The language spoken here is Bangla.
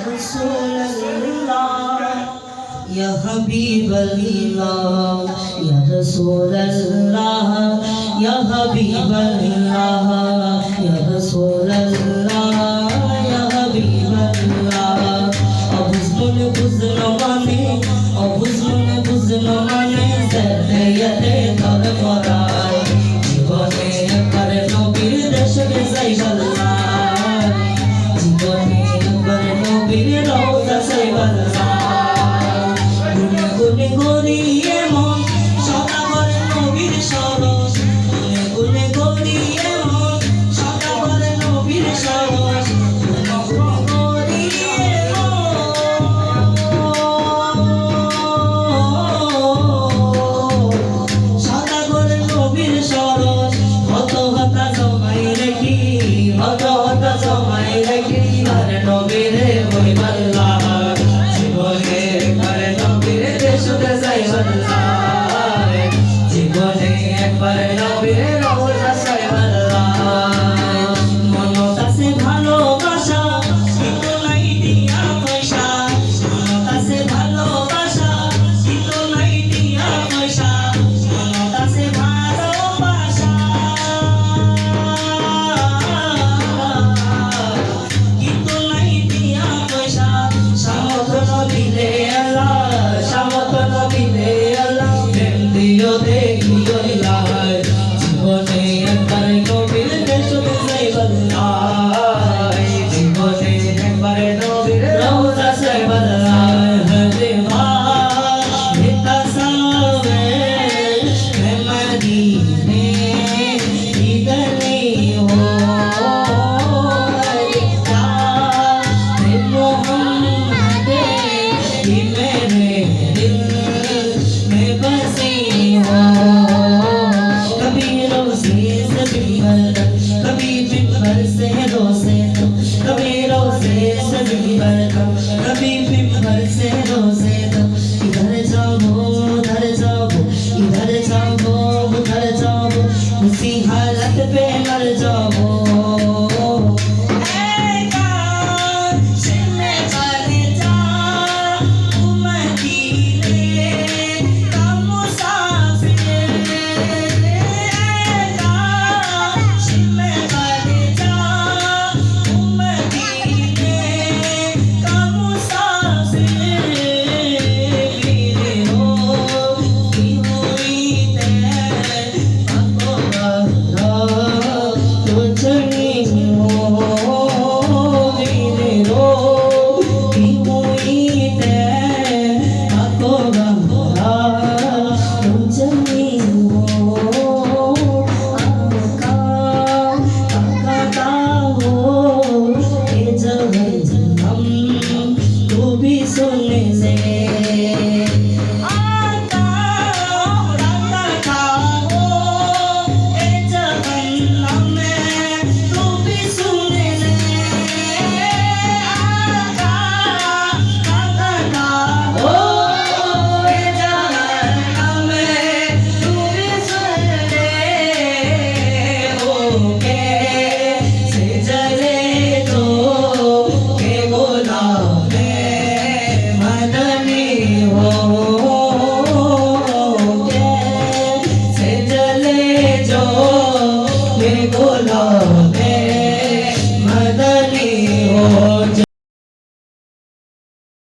رسول الله يا حبيب الله يا رسول الله يا حبيب الله يا رسول الله يا حبيب الله أبوزمن بوزن ماني أبوزمن بوزن ماني زديته تر مراي জীবনে একবার নবীর দেশে যাইবাল্লাহ জীবনে একবার নবীর রওজা যাইবাল্লাহ গুনে গুনে গড়িয়ে মন সদা করে নবীর শরণ গুনে গুনে গড়িয়ে মন সদা করে নবীর শরণ গুনে গুনে গড়িয়ে মন সদা করে নবীর শরণ হত হতা জমাই রেখি হত হতা জমাই রেখি আর নবীরে বইবাল্লাহ জীবনে একবার নবীর দেশে যাইবাল্লাহ জীবনে একবার নবীর রওজা যাইবাল্লাহ মনত আছে ভালোবাসা কিন্তু নাই দিয়া পয়সা মনত আছে ভালোবাসা কিন্তু নাই দিয়া পয়সা মনত আছে ভালোবাসা কিন্তু নাই দিয়া পয়সা সামর্থ্য নবীরে আল্লাহ সামর্থ্য নবীরে আল্লাহ প্রেম দিও দেখিও ইলাহ জীবনে একবার নবীর দেশে যাইবাল্লাহ জীবনে একবার নবীর রওজা যাইবাল্লাহ হরে ভাই তাসাবে মদিনে ইদনে হো मोहम्मद ही मेरे दिल में बसी हो कभी रोज़े से बिंबर कभी बिंबर से रोज़े कभी रोज़े से बिंबर कभी बिंबर से रोज़े इधर जाओ उधर जाओ इधर जाओ उधर जाओ उसी हालत पे मर जाओ सुन